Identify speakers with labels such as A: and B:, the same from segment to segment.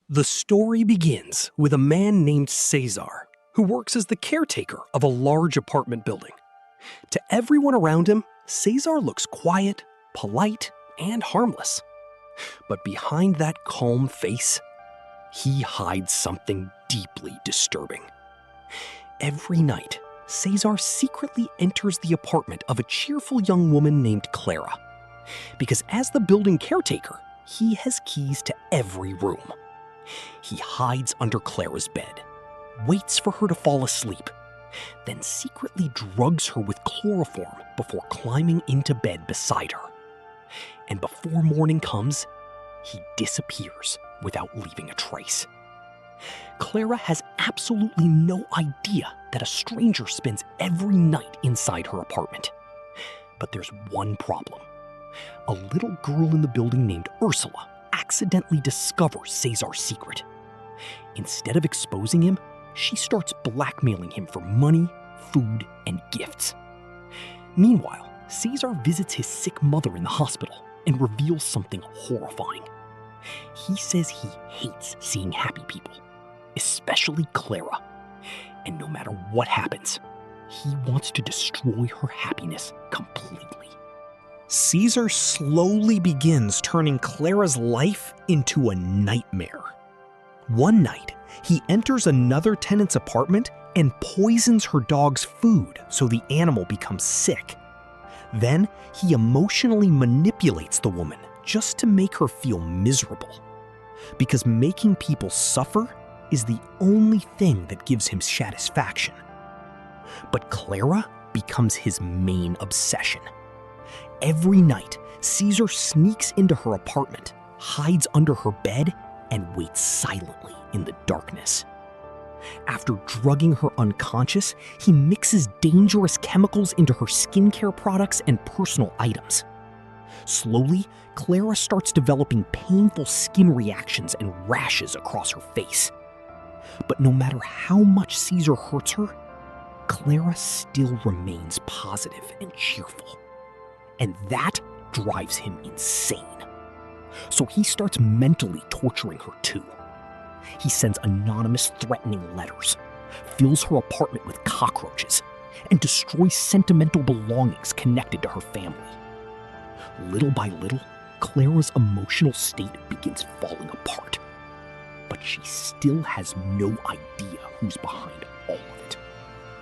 A: The story begins with a man named Cesar, who works as the caretaker of a large apartment building. To everyone around him, Cesar looks quiet, polite, and harmless. But behind that calm face, he hides something deeply disturbing. Every night, Cesar secretly enters the apartment of a cheerful young woman named Clara, because as the building caretaker, he has keys to every room. He hides under Clara's bed, waits for her to fall asleep, then secretly drugs her with chloroform before climbing into bed beside her. And before morning comes, he disappears without leaving a trace. Clara has absolutely no idea that a stranger spends every night inside her apartment. But there's one problem. A little girl in the building named Ursula accidentally discovers Cesar's secret. Instead of exposing him, she starts blackmailing him for money, food, and gifts. Meanwhile, Cesar visits his sick mother in the hospital and reveals something horrifying. He says he hates seeing happy people, especially Clara, and no matter what happens, he wants to destroy her happiness completely. Cesar slowly begins turning Clara's life into a nightmare. One night, he enters another tenant's apartment and poisons her dog's food so the animal becomes sick. Then, he emotionally manipulates the woman just to make her feel miserable. Because making people suffer is the only thing that gives him satisfaction. But Clara becomes his main obsession. Every night, Cesar sneaks into her apartment, hides under her bed, and waits silently in the darkness. After drugging her unconscious, he mixes dangerous chemicals into her skincare products and personal items. Slowly, Clara starts developing painful skin reactions and rashes across her face. But no matter how much Cesar hurts her, Clara still remains positive and cheerful. And that drives him insane. So he starts mentally torturing her too. He sends anonymous threatening letters, fills her apartment with cockroaches, and destroys sentimental belongings connected to her family. Little by little, Clara's emotional state begins falling apart. But she still has no idea who's behind all of it.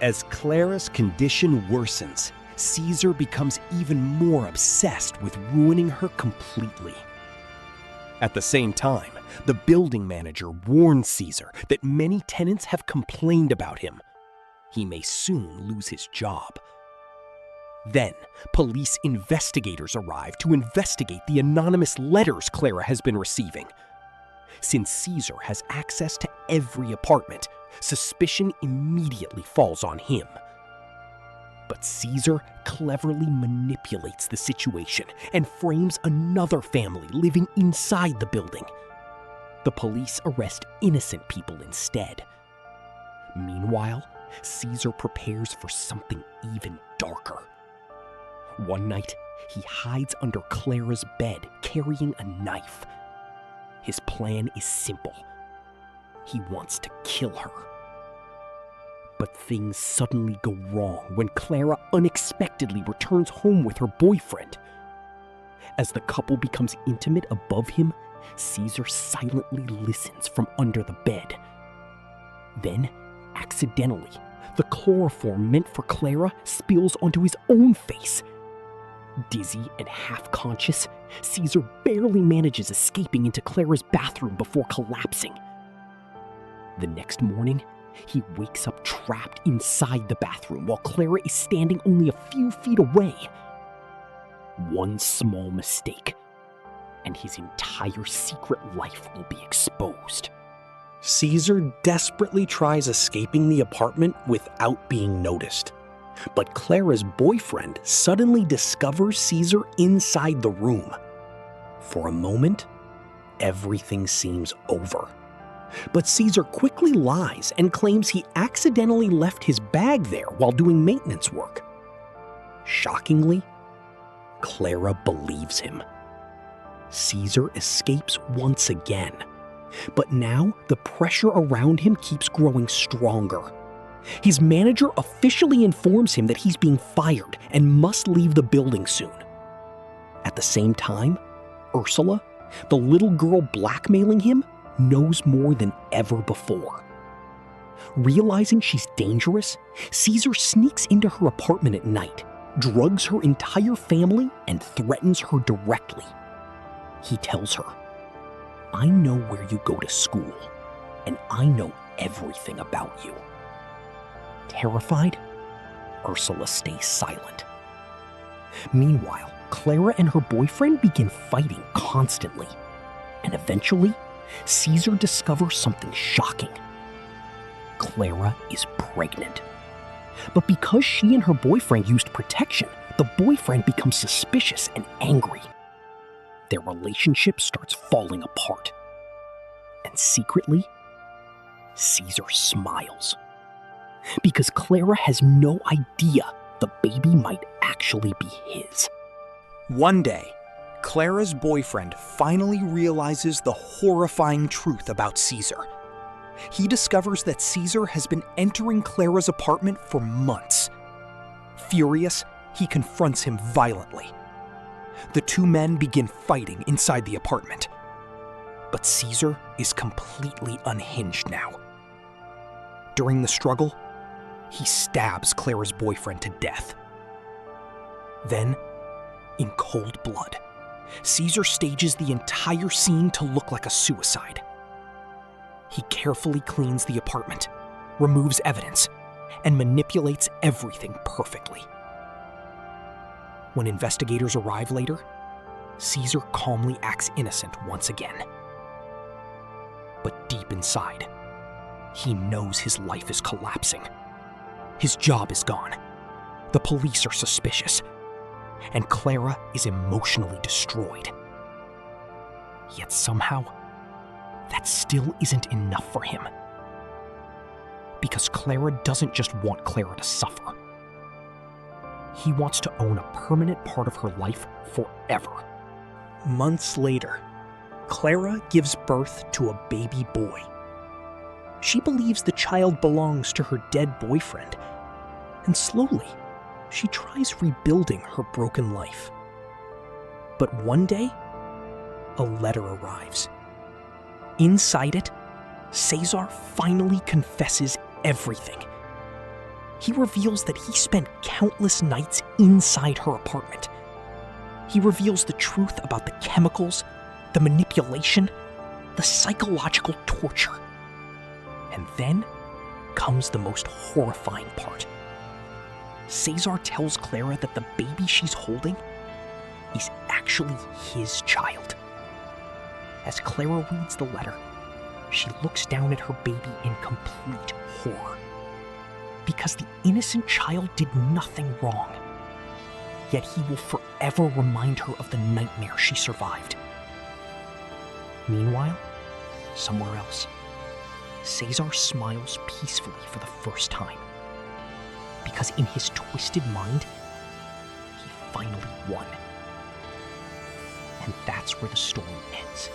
B: As Clara's condition worsens, Cesar becomes even more obsessed with ruining her completely. At the same time, the building manager warns Cesar that many tenants have complained about him. He may soon lose his job. Then, police investigators arrive to investigate the anonymous letters Clara has been receiving. Since Cesar has access to every apartment, suspicion immediately falls on him. But Cesar cleverly manipulates the situation and frames another family living inside the building. The police arrest innocent people instead. Meanwhile, Cesar prepares for something even darker. One night, he hides under Clara's bed carrying a knife. His plan is simple. He wants to kill her. But things suddenly go wrong when Clara unexpectedly returns home with her boyfriend. As the couple becomes intimate above him, Cesar silently listens from under the bed. Then, accidentally, the chloroform meant for Clara spills onto his own face. Dizzy and half-conscious, Cesar barely manages escaping into Clara's bathroom before collapsing. The next morning, he wakes up trapped inside the bathroom while Clara is standing only a few feet away. One small mistake, and his entire secret life will be exposed.
A: Cesar desperately tries escaping the apartment without being noticed. But Clara's boyfriend suddenly discovers Cesar inside the room. For a moment, everything seems over. But Cesar quickly lies and claims he accidentally left his bag there while doing maintenance work. Shockingly, Clara believes him. Cesar escapes once again, But now, the pressure around him keeps growing stronger. His manager officially informs him that he's being fired and must leave the building soon. At the same time, Ursula, the little girl blackmailing him, knows more than ever before. Realizing she's dangerous, Caesar sneaks into her apartment at night, drugs her entire family, and threatens her directly. He tells her, "I know where you go to school, and I know everything about you." Terrified, Ursula stays silent. Meanwhile, Clara and her boyfriend begin fighting constantly, and eventually, Caesar discovers something shocking. Clara is pregnant. But because she and her boyfriend used protection, the boyfriend becomes suspicious and angry. Their relationship starts falling apart. And secretly, Caesar smiles. Because Clara has no idea the baby might actually be his.
C: One day, Clara's boyfriend finally realizes the horrifying truth about Caesar. He discovers that Caesar has been entering Clara's apartment for months. Furious, he confronts him violently. The two men begin fighting inside the apartment. But Caesar is completely unhinged now. During the struggle, he stabs Clara's boyfriend to death. Then, in cold blood, Caesar stages the entire scene to look like a suicide. He carefully cleans the apartment, removes evidence, and manipulates everything perfectly. When investigators arrive later, Caesar calmly acts innocent once again. But deep inside, he knows his life is collapsing. His job is gone. The police are suspicious. And Clara is emotionally destroyed. Yet somehow, that still isn't enough for him. Because Clara doesn't just want Clara to suffer. He wants to own a permanent part of her life forever. Months later, Clara gives birth to a baby boy. She believes the child belongs to her dead boyfriend, and slowly, she tries rebuilding her broken life. But one day, a letter arrives. Inside it, Caesar finally confesses everything. He reveals that he spent countless nights inside her apartment. He reveals the truth about the chemicals, the manipulation, the psychological torture. And then comes the most horrifying part. Caesar tells Clara that the baby she's holding is actually his child. As Clara reads the letter, she looks down at her baby in complete horror. Because the innocent child did nothing wrong. Yet he will forever remind her of the nightmare she survived. Meanwhile, somewhere else, Caesar smiles peacefully for the first time. Because in his twisted mind, he finally won. And that's where the story ends.